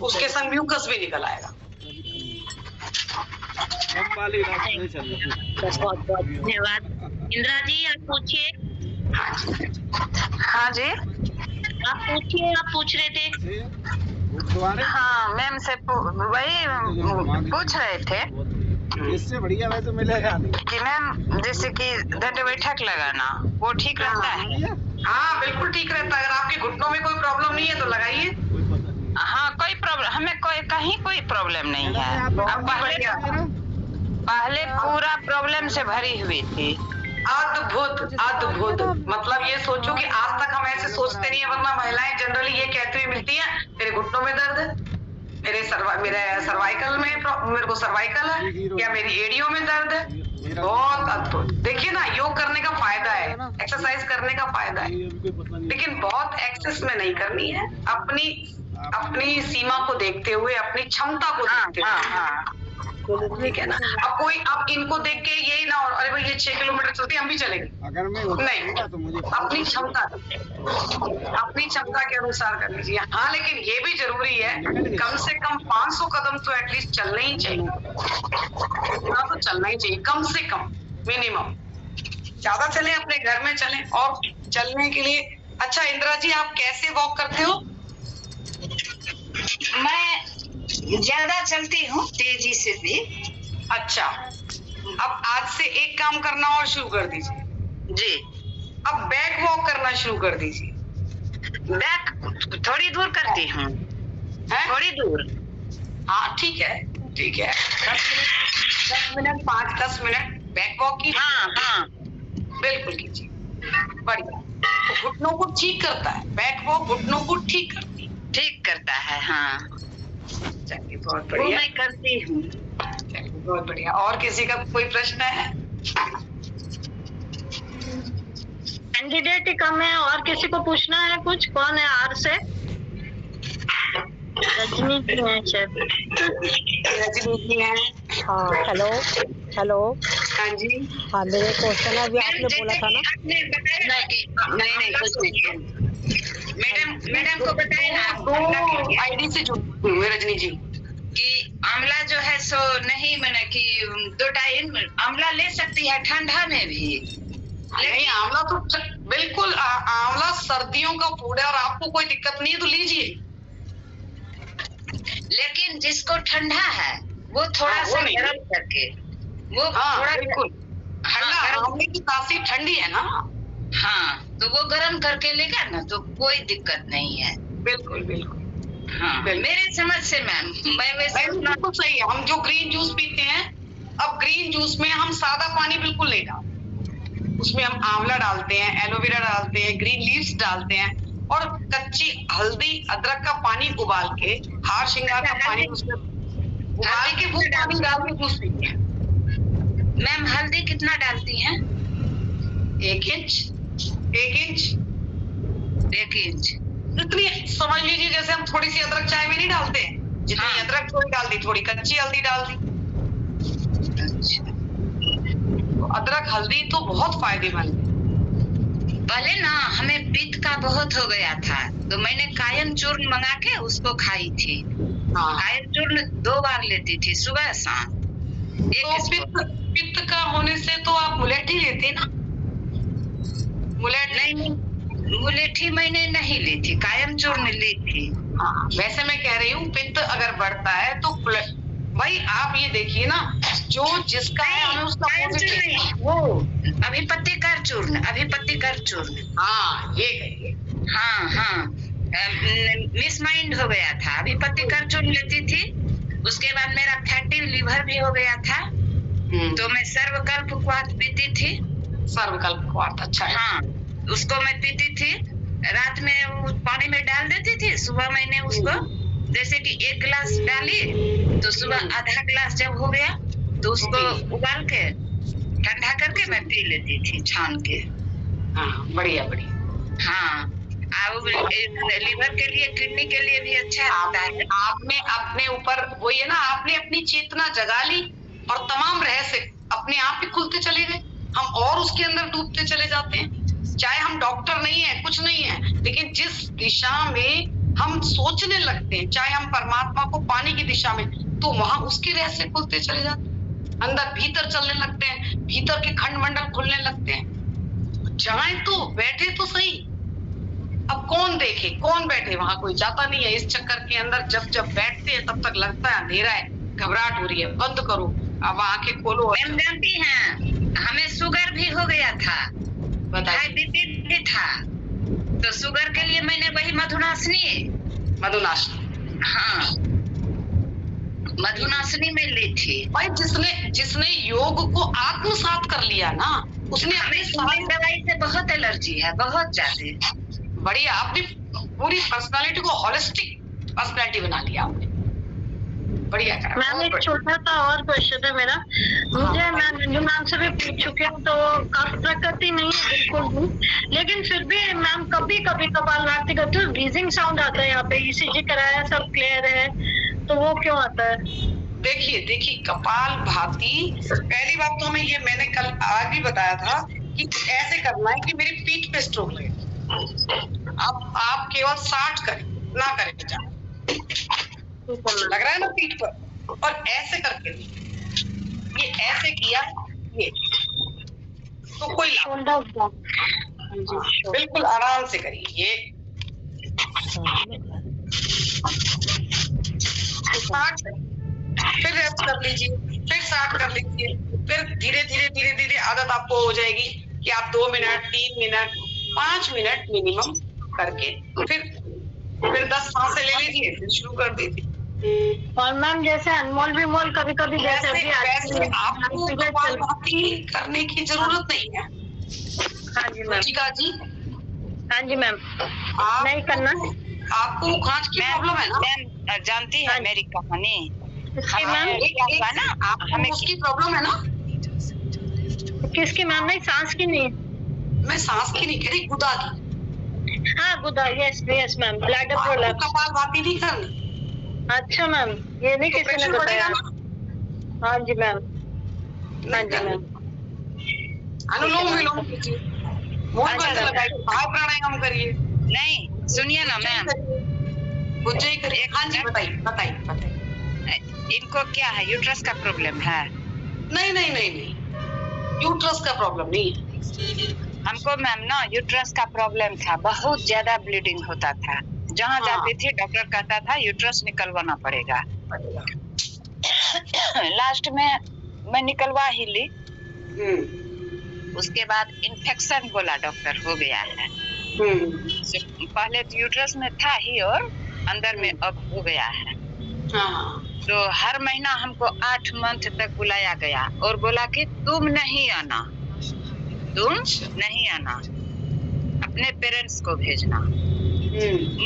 उसके संग म्यूकस भी निकल आएगा। बहुत बहुत धन्यवाद। इंदिरा जी आप पूछिए। हाँ जी, आप पूछिए, आप पूछ रहे थे। हाँ मैम से वही पूछ रहे थे इससे बढ़िया वैसे मिलेगा कि मैम जैसे कि दंड बैठक लगाना वो ठीक रहता है? हाँ बिल्कुल ठीक रहता है। अगर आपके घुटनों में कोई प्रॉब्लम नहीं है तो लगाइए। हाँ कोई प्रॉब्लम, हमें कहीं कोई प्रॉब्लम नहीं है। अब पहले पूरा प्रॉब्लम से भरी हुई थी। अद्भुत अद्भुत। मतलब ये सोचो कि आज तक हम ऐसे सोचते नहीं है, वरना महिलाएं जनरली ये कहती हुई मिलती हैं मेरे घुटनों में दर्द है, मेरे सर्वाइकल में, मेरे को सर्वाइकल है, या मेरी एड़ियों में दर्द है। बहुत अद्भुत। देखिए ना, योग करने का फायदा है, एक्सरसाइज करने का फायदा है, लेकिन बहुत एक्सेस में नहीं करनी है। अपनी सीमा को देखते हुए, अपनी क्षमता को देखते हुए, ठीक है ना। अब इनको देख के यही ना हो अरे भाई ये 6 किलोमीटर चलती हम भी चलेंगे, अगर मैं नहीं, तो मुझे अपनी क्षमता के अनुसार कर लीजिए। हाँ लेकिन ये भी जरूरी है, कम से कम 500 कदम तो एटलीस्ट चलना ही चाहिए। इतना तो चलना ही चाहिए कम से कम, मिनिमम। ज्यादा चले अपने घर में चलें। और चलने के लिए अच्छा इंदिरा जी आप कैसे वॉक करते हो? मैं ज्यादा चलती हूँ, तेजी से भी। अच्छा, अब आज से एक काम करना और शुरू कर दीजिए जी। अब बैक वॉक करना शुरू कर दीजिए। बैक थोड़ी दूर करती हूँ, थोड़ी दूर। हाँ ठीक है, ठीक है। 10 मिनट 5-10 मिनट बैक वॉक की। हाँ बिल्कुल कीजिए, बढ़िया। तो घुटनों को ठीक करता है बैक वॉक, घुटनों को ठीक करता है। हाँ चलिए बहुत बढ़िया, मैं करती हूँ। चलिए बहुत बढ़िया। और किसी का कोई प्रश्न है? कैंडिडेट ही कम है, और किसी को पूछना है कुछ? कौन है आर से? रजनी जी है शायद। रजनी जी हैं। हाँ हेलो हेलो। हाँ जी। हाँ मेरे क्वेश्चन है, अभी आपने बोला था ना। आपने बताया कि नहीं कुछ नहीं। मैडम को बताए ना, दो आईडी से जुड़े हुए रजनी जी कि आंवला जो है सो नहीं, मैंने कि 2 टाइम आंवला ले सकती है ठंडा में भी। नहीं आंवला तो बिल्कुल, आंवला सर्दियों का फूड है और आपको कोई दिक्कत नहीं है तो लीजिए। लेकिन जिसको ठंडा है वो थोड़ा सा गर्म करके, वो थोड़ा बिल्कुल आंवले की तासीर ठंडी है ना। हाँ तो वो गर्म करके लेगा ना तो कोई दिक्कत नहीं है। बिल्कुल बिल्कुल। हाँ मेरे समझ से मैम, मैं वैसे बिल्कुल सही है। हम जो ग्रीन जूस पीते हैं, अब ग्रीन जूस में हम सादा पानी बिल्कुल नहीं डालते, उसमें हम आंवला डालते हैं, एलोवेरा डालते हैं, ग्रीन लीव्स डालते हैं और कच्ची हल्दी अदरक का पानी उबाल के, हार श्रृंगार का पानी उसमें उबाल के वो पानी डाल के जूस पीते हैं। मैम हल्दी कितना डालती हैं? 1 इंच इतनी समझ लीजिए, जैसे हम थोड़ी सी अदरक चाय में नहीं डालते, जितनी अदरक थोड़ी डाल दी, थोड़ी कच्ची हल्दी डाल दी। अच्छा। तो अदरक हल्दी तो बहुत फायदेमंद है। पहले ना हमें पित्त का बहुत हो गया था तो मैंने कायम चूर्ण मंगा के उसको खाई थी। कायम चूर्ण 2 बार लेती थी, सुबह शाम। तो पित्त का होने से तो आप मुलेठी लेती ना? नहीं, मुलेठी मैंने नहीं ली थी, कायम चूर्ण ली थी। हाँ वैसे मैं कह रही हूँ पित्त अगर बढ़ता है तो भाई आप ये देखिए ना, जो जिसका है हमें उसका नहीं, वो अभिपत्तिकर चूर्ण। हाँ ये कहिए। हाँ मिस माइंड हो गया था। अभिपत्तिकर चूर्ण लेती थी, उसके बाद मेरा फैटी लिवर भी हो गया था तो मैं सर्वकल्प क्वाथ पीती थी। सर्वकल्प क्वाथ अच्छा है। हाँ उसको मैं पीती थी, रात में पानी में डाल देती थी, सुबह मैंने उसको जैसे कि 1 गिलास डाली तो सुबह आधा गिलास जब हो गया तो उसको उबाल के ठंडा करके मैं पी लेती थी छान के। हाँ बढ़िया। हाँ लिवर के लिए, किडनी के लिए भी अच्छा होता है। आपने अपने ऊपर वही है ना, आपने अपनी चेतना जगा ली और तमाम रहस्य अपने आप ही खुलते चले गए। हम और उसके अंदर डूबते चले जाते हैं। चाहे हम डॉक्टर नहीं है, कुछ नहीं है, लेकिन जिस दिशा में हम सोचने लगते हैं, चाहे हम परमात्मा को पानी की दिशा में, तो वहां उसके रहस्य खुलते चले जाते हैं, अंदर भीतर चलने लगते हैं, भीतर के खंड मंडल खुलने लगते हैं। जाए तो बैठे तो सही, अब कौन देखे कौन बैठे, वहां कोई जाता नहीं है। इस चक्कर के अंदर जब जब बैठते हैं तब तक लगता है अंधेरा है, घबराहट हो रही है, बंद करो, अब आंखें खोलो। मैम जानती हैं, हमें शुगर भी हो गया था, हाई बीपी भी था, तो शुगर के लिए मैंने वही मधुनाशनी हाँ मधुनाशनी में ली थी। भाई जिसने योग को आत्मसात कर लिया ना, उसने हमें अपने दवाई से बहुत एलर्जी है, बहुत ज्यादा। बढ़िया, आपने पूरी पर्सनालिटी को होलिस्टिक पर्सनालिटी बना लिया आपने, बढ़िया करा। मैम एक छोटा सा और क्वेश्चन है मेरा, मुझे मैं मंजू मैम से भी पूछ चुकी हूँ, तो कफ प्रकृति नहीं है बिल्कुल भी, लेकिन फिर भी मैम कभी कभी कपालभाति करते हुए व्हीजिंग साउंड आता है। यहाँ पे ईसीजी कराया, सब क्लियर है, तो वो क्यों आता है? देखिए कपालभाति, पहली बात तो हमें ये, मैंने कल आज भी बताया था कि ऐसे करना है कि मेरी पीठ पे स्ट्रोक लगे, आप केवल 60 करें, ना करें जा लग रहा है ना पीठ पर, और ऐसे करके ये ऐसे किया, ये तो कोई बिल्कुल आराम से करिए, ये 60 फिर रेस्ट कर लीजिए, फिर 60 कर लीजिए, फिर धीरे धीरे आदत आपको हो जाएगी कि आप 2 मिनट 3 मिनट 5 मिनट मिनिमम करके फिर 10 सांसें ले लीजिए, फिर शुरू कर दीजिए। और मैम जैसे अनमोल भी मोल कभी कभी जैसे अभी आपको कपालभाति करने की जरूरत नहीं है। हाँ जी मैम, ठीक है जी, हाँ जी मैम, नहीं करना। आपको खांच की प्रॉब्लम है ना मैम? जानती है मेरी कहानी मैम, हमें उसकी प्रॉब्लम है ना? किसकी मैम? नहीं सांस की नहीं, मैं सांस की नहीं कह रही, गुदा की। हाँ गुदा, yes yes ma'am, bladder prolapse. Kapalbhati नहीं करनी। अच्छा मैम, ये नहीं किसी ने बताया। हाँ जी मैम, हाँ जी मैम, अनुलोम विलोम कीजिए, मुंह बंद लगाइए, भाव प्राणायाम करिए। नहीं सुनिए ना मैम, उज्जयी करिए। हाँ जी बताइए। इनको क्या है, यूट्रस का प्रॉब्लम है? नहीं, यूट्रस का प्रॉब्लम नहीं है हमको मैम ना, यूट्रस का प्रॉब्लम था, बहुत ज्यादा ब्लीडिंग होता था, जहाँ जाती थी डॉक्टर कहता था यूट्रस निकलवाना पड़ेगा। लास्ट में मैं निकलवा ही ली, उसके बाद इन्फेक्शन बोला डॉक्टर, हो गया है। पहले तो यूट्रस में था ही और अंदर में अब हो गया है। तो हर महीना हमको 8 मंथ तक बुलाया गया और बोला कि तुम नहीं आना, अपने पेरेंट्स को भेजना।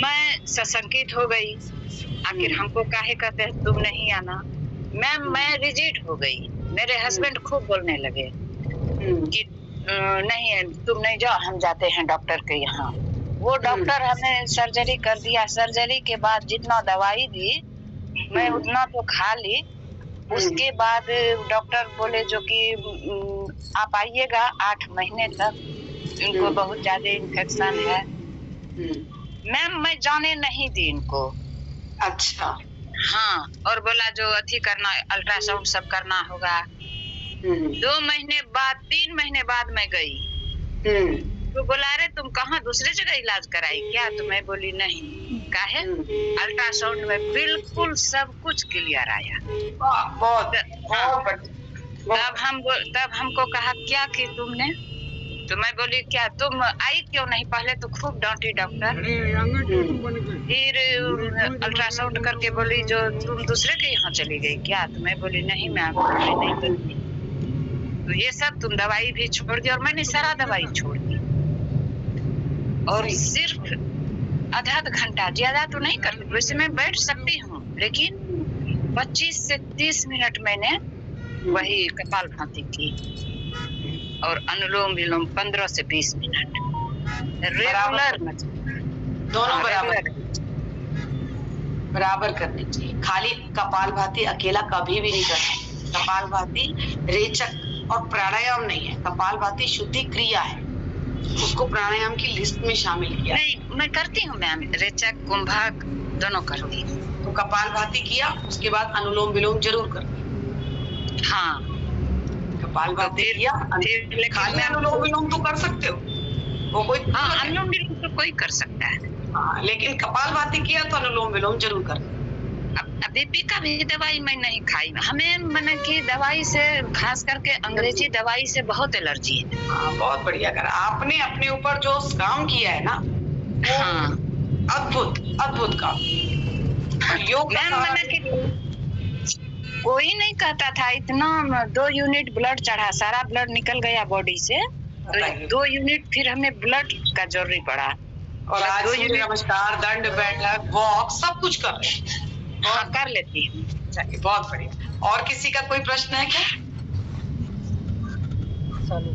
मैं सशंकित हो गई, आखिर हमको काहे कहते हैं तुम नहीं आना। मैं रिजिड हो गई। मेरे हस्बैंड खूब बोलने लगे कि नहीं तुम नहीं जाओ, हम जाते हैं डॉक्टर के यहाँ। वो डॉक्टर हमें सर्जरी कर दिया, सर्जरी के बाद जितना दवाई दी मैं उतना तो खा ली। उसके बाद डॉक्टर बोले जो कि आप आइएगा 8 महीने तक, इनको बहुत ज्यादा इन्फेक्शन है। मैम मैं जाने नहीं दी इनको। अच्छा हाँ, और बोला जो अथी करना, अल्ट्रासाउंड सब करना होगा। 2 महीने बाद 3 महीने बाद मैं गई तो बोला रे तुम कहाँ दूसरे जगह इलाज कराई क्या? तो मैं बोली नहीं। काहे? अल्ट्रासाउंड में बिल्कुल सब कुछ क्लियर आया। तब हमको कहा क्या कि तुमने, तो मैं बोली क्या तुम आई क्यों नहीं? पहले तो खूब डांटी डॉक्टर, फिर अल्ट्रासाउंड करके बोली जो तुम दूसरे के यहाँ चली गई क्या? तो मैं बोली नहीं मैं आपको नहीं करती। तो ये सब तुम दवाई भी छोड़ दी और मैंने सारा दवाई छोड़ दी और सिर्फ आधा घंटा, ज्यादा तो नहीं कर, वैसे मैं बैठ सकती हूँ लेकिन 25 से 30 मिनट मैंने वही कपालभाति की और अनुलोम विलोम 15 से 20 मिनट रेगुलर, दोनों बराबर करनी चाहिए। खाली कपालभाति अकेला कभी भी नहीं करना। कपालभाति रेचक और प्राणायाम नहीं है, कपालभाति शुद्धि क्रिया है, उसको प्राणायाम की लिस्ट में शामिल किया। नहीं मैं करती हूँ मैम, रेचक कुंभक दोनों करती हूँ। तो कपालभाति किया, उसके बाद अनुलोम विलोम जरूर कर। हाँ, कपालभाति किया, लेकिन खाली अनुलोम विलोम तो कर सकते हो, वो कोई हाँ, अनुलोम विलोम तो कोई कर सकता है। हाँ, लेकिन कपालभाति किया तो अनुलोम विलोम जरूर कर। बीपी का भी दवाई मैं नहीं खाई, हमें मैंने की दवाई से, खास करके अंग्रेजी दवाई से बहुत एलर्जी है। हाँ, बहुत बढ़िया करा आपने, अपने ऊपर जो काम किया है ना, हाँ, अद्भुत अद्भुत काम। योग मैम मैंने कोई नहीं कहता था, इतना 2 यूनिट ब्लड चढ़ा, सारा ब्लड निकल गया बॉडी से, तो 2 यूनिट फिर हमें ब्लड का जरूरी पड़ा। और आज सूर्य नमस्कार, दंड बैठक, वॉक सब कुछ कर रहे हैं। हाँ, कर लेती हूँ। चलिए बहुत बढ़िया। और किसी का कोई प्रश्न है क्या? चालू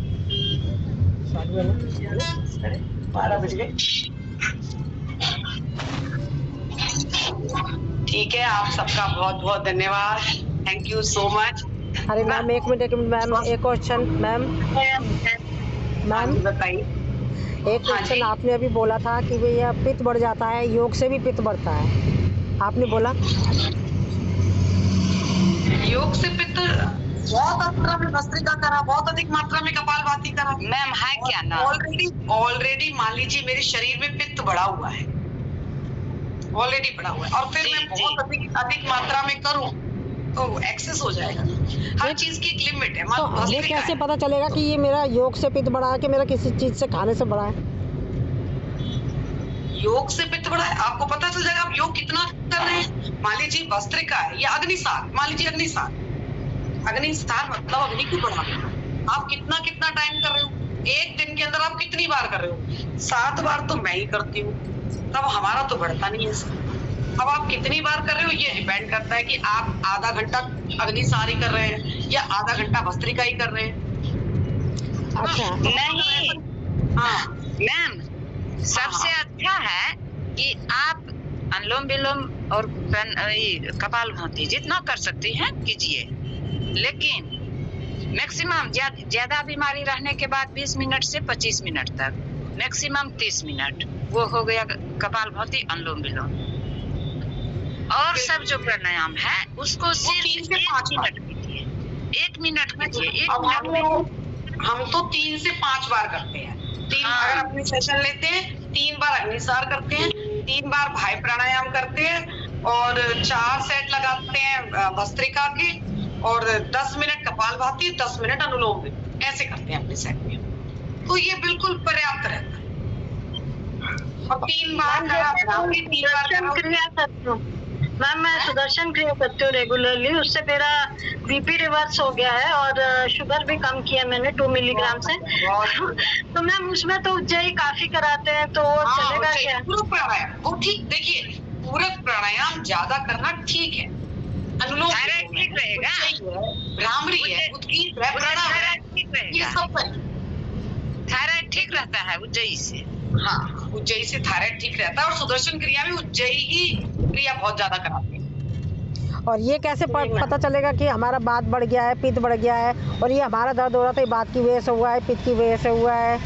है ना? 12 बज गए। ठीक है, आप सबका बहुत बहुत धन्यवाद, थैंक यू सो मच। अरे मैम एक मिनट मैम, एक क्वेश्चन मैम। बताइए। एक क्वेश्चन आपने अभी बोला था कि भैया पित्त बढ़ जाता है, योग से भी पित्त बढ़ता है, आपने बोला। योग से पित्त बहुत मात्रा में भस्त्रिका करा, बहुत अधिक मात्रा में कपालभाति करा। मैम है क्या ना, ऑलरेडी मान लीजिए मेरे शरीर में पित्त बढ़ा हुआ है, ऑलरेडी बढ़ा हुआ है, और फिर मैं बहुत अधिक मात्रा में करूं तो एक्सेस हो जाएगा। हर चीज की एक लिमिट है। तो ये कैसे पता चलेगा कि ये मेरा योग से पित्त बढ़ा है कि मेरा किसी चीज से खाने से बढ़ा है? योग से पित्त बढ़ा है, आपको पता चल जाएगा आप योग कितना कर रहे हैं। मान लीजिए भस्त्रिका है या अग्निसार, मान लीजिए अग्निसार मतलब अग्नि को बढ़ा, आप कितना टाइम कर रहे हो, एक दिन के अंदर आप कितनी बार कर रहे हो? 7 बार तो मैं ही करती हूँ, तब हमारा तो बढ़ता नहीं है। अब आप कितनी बार कर रहे हो ये डिपेंड करता है कि आप आधा घंटा अग्निसार ही कर रहे हैं या आधा घंटा भस्त्रिका ही कर रहे हैं। अच्छा नहीं हाँ मैम, सबसे अच्छा है कि आप अनुलोम विलोम और कपालभाति जितना कर सकती हैं कीजिए, लेकिन मैक्सिमम ज्यादा बीमारी रहने के बाद 20 मिनट से 25 मिनट तक, मैक्सिमम 30 मिनट वो हो गया कपालभाति, अनुलोम विलोम। और सब जो प्राणायाम है उसको सिर्फ 1 मिनट कीजिए, 1 मिनट कीजिए, 1 मिनट में। हम तो 3 से 5 बार करते हैं। 3 अगर अपनी सेशन लेते हैं, 3 बार अग्निसार करते हैं, 3 बार भाई प्राणायाम करते हैं, और 4 सेट लगाते हैं भस्त्रिका के, और 10 मिनट कपालभाति, 10 मिनट अनुलोम विलोम, ऐसे करते हैं अपने सेट में। तो ये बिल्कुल पर्याप्त रहता है। और 3 बार क्रिया करती हूँ मैम, मैं सुदर्शन क्रिया करती हूँ रेगुलरली, उससे मेरा बीपी रिवर्स हो गया है और शुगर भी कम किया मैंने 2 मिलीग्राम से। तो मैम उसमें तो उज्जयी काफी कराते हैं, तो चलेगा क्या? पूरक प्राणायाम वो ठीक, देखिए पूरक प्राणायाम ज्यादा करना ठीक है, अनुलोम ठीक रहेगा, भ्रामरी है, उत्कीर्त है, प्राणायाम है, ये सब थायराइड ठीक रहता है उज्जयी से। हाँ, उज्जयी से थायराइड ठीक रहता है, और सुदर्शन क्रिया में उज्जयी ही क्रिया बहुत ज्यादा कराते हैं। और ये कैसे पता चलेगा कि हमारा बात बढ़ गया है, पित्त बढ़ गया है, और ये हमारा दर्द हो रहा था ये बात की वजह से हुआ है, पित्त की वजह से हुआ है,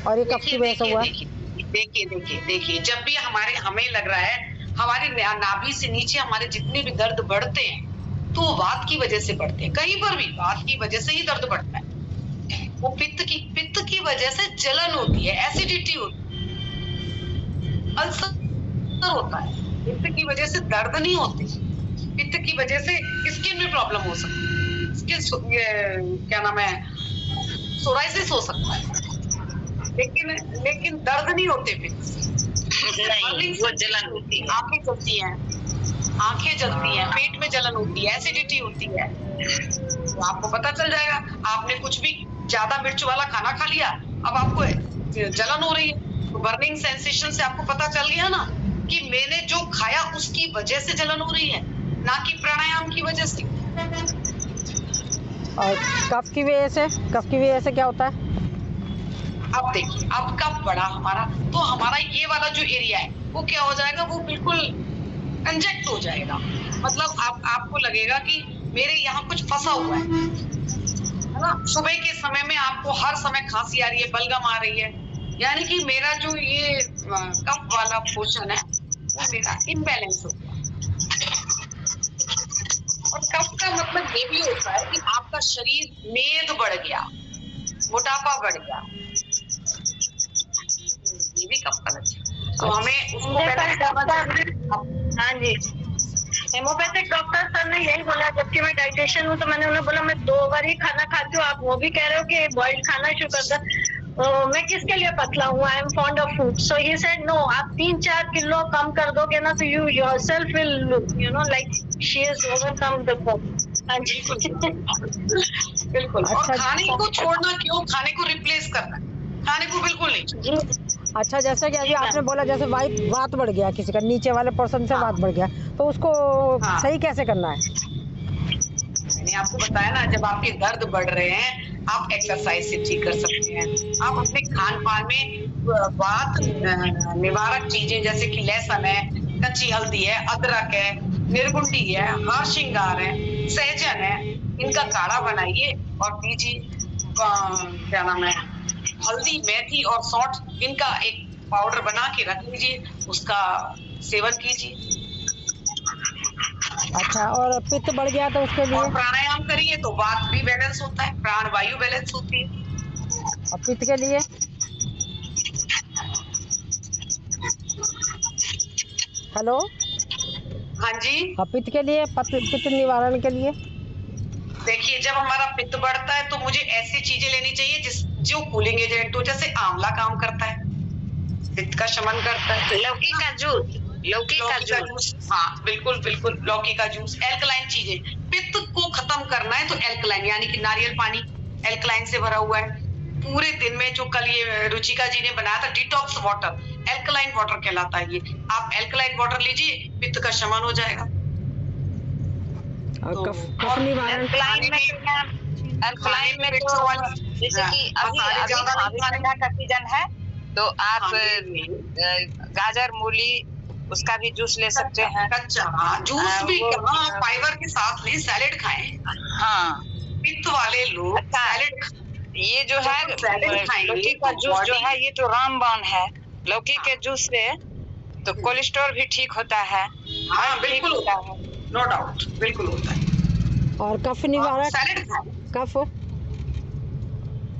और ये कब की वजह से हुआ है? देखिए जब भी हमें लग रहा है हमारे नाभि से नीचे हमारे जितने भी दर्द बढ़ते हैं तो वो वात की वजह से बढ़ते हैं, कहीं पर भी वात की वजह से ही दर्द बढ़ता है। वो पित्त की वजह से जलन होती है, एसिडिटी होती है, अल्सर होता है। पित्त की वजह से दर्द नहीं होते, पित्त की वजह से स्किन में प्रॉब्लम हो सकती है, स्किन क्या नाम है, सोराइसिस हो सकता है, लेकिन दर्द नहीं होते पित्त से। वो जलन होती है, आंखें जलती हैं, पेट में जलन होती है, एसिडिटी होती है, तो आपको पता चल जाएगा। आपने कुछ भी ज्यादा मिर्च वाला खाना खा लिया, अब आपको जलन हो रही है, तो बर्निंग सेंसेशन से आपको पता चल गया ना कि मैंने जो खाया उसकी वजह से जलन हो रही है, ना कि प्राणायाम की वजह से। और कफ की वजह से क्या होता है? अब देखिए, अब कफ बढ़ा हमारा, तो हमारा ये वाला जो एरिया है वो क्या हो जाएगा, वो बिल्कुल कंजेक्ट हो जाएगा। मतलब आपको लगेगा कि मेरे यहाँ कुछ फंसा हुआ है ना। सुबह के समय में आपको हर समय खांसी आ रही है, बलगम आ रही है, यानी कि मेरा जो ये कफ वाला पोर्शन है वो मेरा इम्बैलेंस हो गया। और कफ का मतलब ये भी होता है कि आपका शरीर मेद बढ़ गया, मोटापा बढ़ गया, ये भी कफ का लक्षण। तो हमें उसको हाँ जी, हेमोपैथिक डॉक्टर सर ने यही बोला, जबकि मैं डाइटिशियन हूँ, तो मैंने उन्हें बोला मैं 2 बार ही खाना खाती हूँ, आप वो भी कह रहे हो कि बॉइल्ड खाना शुरू कर दो, मैं किसके लिए पतला हूँ? I am fond of food. So he said no, आप 3-4 किलो कम कर दोगे ना तो you yourself will look like she is overcome the cup. हाँ जी बिल्कुल। और अच्छा। खाने को छोड़ना क्यों, खाने को रिप्लेस करना, खाने को बिल्कुल नहीं। जी अच्छा, जैसे कि अभी आपने बोला जैसे वात बढ़ गया, किसी का नीचे वाले पोर्शन से वात बढ़ गया, तो उसको सही कैसे करना है? मैंने आपको बताया ना, जब आपके दर्द बढ़ रहे हैं आप एक्सरसाइज से ठीक कर सकते हैं। आप अपने खान पान में वात निवारक चीजें जैसे कि लहसुन है, कच्ची हल्दी है, अदरक है, निर्गुंडी है, हार श्रृंगार है, सहजन है, इनका काढ़ा बनाइए और पीजिए। क्या नाम है, हल्दी, मेथी और सौंठ, इनका एक पाउडर बना के रख लीजिए, उसका सेवन कीजिए। अच्छा, और पित्त बढ़ गया तो उसके लिए? और प्राणायाम करिए तो वात भी बैलेंस होता है, प्राण वायु बैलेंस होती है। और पित्त के लिए? हेलो, हाँ जी, पित्त के लिए, पित्त निवारण के लिए? देखिए, जब हमारा पित्त बढ़ता है तो मुझे ऐसी चीजें लेनी चाहिए जो कूलिंग एजेंट हो, जैसे आंवला काम करता है, पित्त का शमन करता है। लौकी का जूस, लौकी का जूस, हाँ बिल्कुल बिल्कुल, लौकी का जूस, एल्कलाइन चीजें। पित्त को खत्म करना है तो एल्कलाइन, यानी कि नारियल पानी एल्कलाइन से भरा हुआ है। पूरे दिन में जो कल ये रुचिका जी ने बनाया था डिटॉक्स वाटर, एल्कलाइन वाटर कहलाता है ये। आप एल्कलाइन वाटर लीजिए, पित्त का शमन हो जाएगा। और कफ निवारण? अल्कलाइन में तो जैसे कि अभी ठंडा का सीजन है तो आप गाजर, मूली, उसका भी जूस ले सकते हैं। कच्चा जूस भी फाइबर के साथ ले, सैलेड खाएं। हाँ, पित्त वाले लोग सैलेड, ये जो है लौकी का जूस जो है ये तो रामबाण है। लौकी के जूस से तो कोलेस्ट्रॉल भी ठीक होता है। हाँ बिल्कुल होता है, नो डाउट, बिल्कुल होता है। और कफ निवारक? सैलेड खाएं। कफ?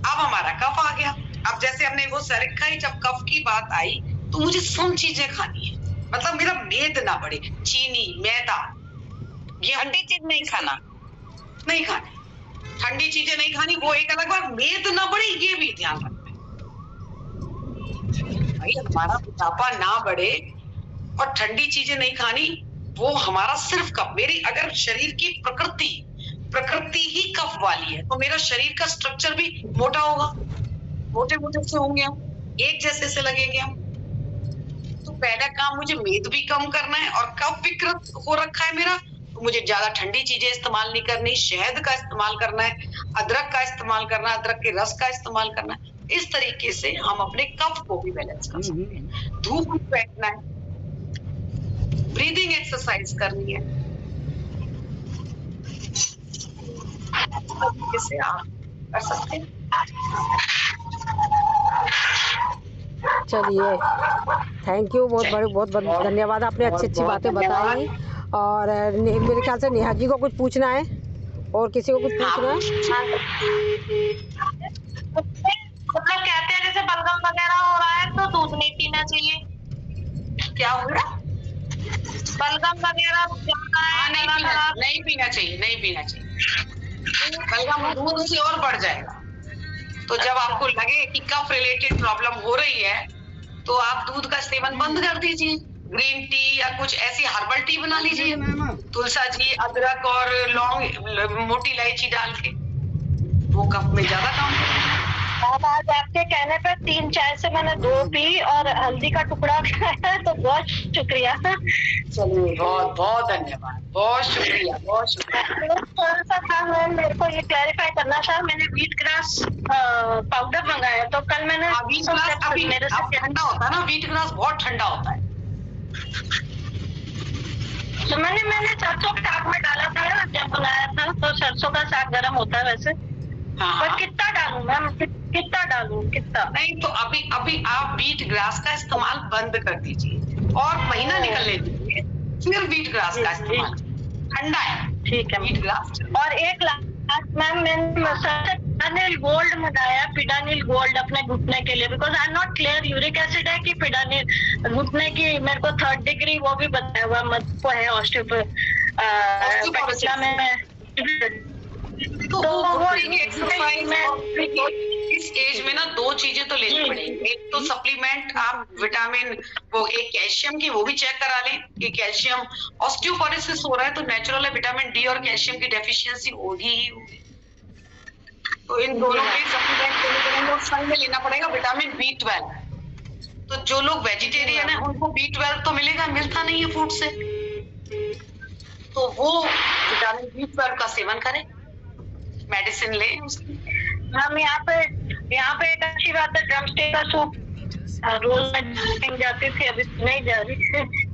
अब हमारा कफ आ गया। अब जैसे हमने वो सैलेड खाई, जब कफ की बात आई तो मुझे सम चीजें खानी है, मतलब मेरा मेद ना बढ़े। चीनी, मैदा, ये ठंडी चीज नहीं खाना, नहीं खानी, ठंडी चीजें नहीं खानी, वो एक अलग बात। मेद ना बढ़े ये भी ध्यान रखना भाई, हमारा मोटापा ना बढ़े। और ठंडी चीजें नहीं खानी, वो हमारा सिर्फ कफ, मेरी अगर शरीर की प्रकृति ही कफ वाली है तो मेरा शरीर का स्ट्रक्चर भी मोटा होगा, मोटे मोटे से होंगे हम, एक जैसे से लगेंगे हम। तो पहला काम मुझे मेद भी कम करना है, और कफ विकृत हो रखा है मेरा तो मुझे ज्यादा ठंडी चीजें इस्तेमाल नहीं करनी, शहद का इस्तेमाल करना है, अदरक का इस्तेमाल करना है, अदरक के रस का इस्तेमाल करना है। इस तरीके से हम अपने कफ को भी बैलेंस कर सकते हैं। धूप में बैठना है, ब्रीदिंग एक्सरसाइज करनी है, से आप कर सकते हैं। चलिए, थैंक यू, बहुत धन्यवाद, आपने अच्छी अच्छी बातें बताई। और मेरे ख्याल से नेहा जी को कुछ पूछना है, और किसी को कुछ पूछना है? मतलब कहते हैं जैसे बलगम वगैरह हो रहा है तो दूध नहीं पीना चाहिए, क्या हो रहा? बलगम वगैरह नहीं पीना चाहिए, नहीं पीना चाहिए। बलगम दूध से और बढ़ जाएगा। तो जब आपको लगे कि कफ रिलेटेड प्रॉब्लम हो रही है तो आप दूध का सेवन बंद कर दीजिए, ग्रीन टी या कुछ ऐसी हर्बल टी बना लीजिए, तुलसा जी, अदरक और लौंग, मोटी इलायची डाल के, वो कफ में ज्यादा काम करेगा। आज आपके कहने पर 3 चाय से मैंने 2 पी और हल्दी का टुकड़ा खाया, तो बहुत शुक्रिया। चलिए, बहुत बहुत धन्यवाद, बहुत शुक्रिया, बहुत शुक्रिया। थोड़ा सा था, मेरे को ये क्लैरिफाई करना था, मैंने व्हीट ग्रास पाउडर मंगाया, तो कल मैंने व्हीट ग्रास अभी मेरे से ठंडा होता है ना, व्हीट ग्रास बहुत ठंडा होता है, तो मैंने सरसों के साग में डाला था जब बनाया था, तो सरसों का साग गर्म होता है वैसे। हाँ, पर कितना डालूं मैम, कितना डालूं, कितना? नहीं तो अभी अभी आप बीट ग्रास का इस्तेमाल बंद कर दीजिए और महीना निकलने दीजिए, फिर बीट ग्रास का इस्तेमाल। ठंडा है, ठीक है। Beet grass. और एक लास्ट मैम, मैंने पिडानिल गोल्ड मंगाया, पिडानिल गोल्ड अपने घुटने के लिए, because I am not clear uric acid है कि पिडानिल घुटने की, मेरे को 3rd डिग्री वो भी बताया हुआ मत को है ऑस्टियोपेडिया में। तो वो एक्सरसाइज में इस एज में ना 2 चीजें तो लेनी पड़ेगी। एक तो सप्लीमेंट आप विटामिन, वो एक कैल्शियम की, वो भी चेक करा लें कि कैल्शियम, ऑस्टियोपोरोसिस हो रहा है तो नेचुरल है विटामिन डी और कैल्शियम की डेफिशिएंसी होगी ही होगी। तो इन दोनों के सप्लीमेंट लेने पड़ेंगे और संग में लेना पड़ेगा विटामिन B12। तो जो लोग वेजिटेरियन है उनको B12 तो मिलेगा, मिलता नहीं है फूड से, तो वो विटामिन B12 का सेवन करें, मेडिसिन लें उसकी। हम यहाँ पे एक अच्छी बात है, ड्रमस्टिक का सूप रोज में जाती थी, अभी नहीं जा रही,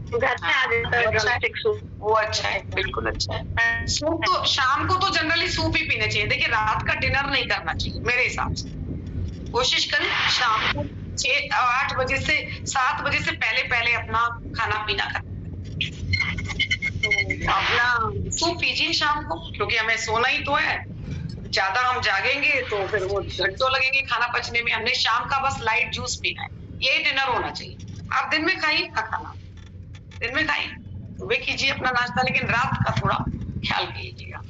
घर में आ जाता है ड्रमस्टिक सूप। वो अच्छा है, बिल्कुल अच्छा है। सूप तो शाम को तो जनरली सूप ही पीना चाहिए। देखिए रात का डिनर नहीं करना चाहिए मेरे हिसाब से। कोशिश करें शाम को 6-8 बजे से 7 बजे से पहले अपना खाना पीना करें। तो अपना सूप पीजिए शाम को, क्योंकि हमें सोना ही तो है। ज्यादा हम जागेंगे तो फिर वो घंटों लगेंगे खाना पचने में। हमने शाम का बस लाइट जूस पीना है, यही डिनर होना चाहिए। आप दिन में खाइए खाना, दिन में खाइए, सुबह कीजिए अपना नाश्ता, लेकिन रात का थोड़ा ख्याल कीजिएगा,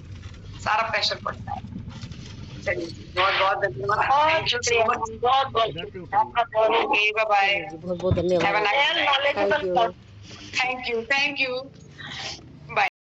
सारा प्रेशर पड़ता है। चलिए बहुत बहुत धन्यवाद, थैंक यू सो मच, बहुत बहुत बाय बाय, बहुत बहुत धन्यवाद। Have a nice day, thank you. Thank you.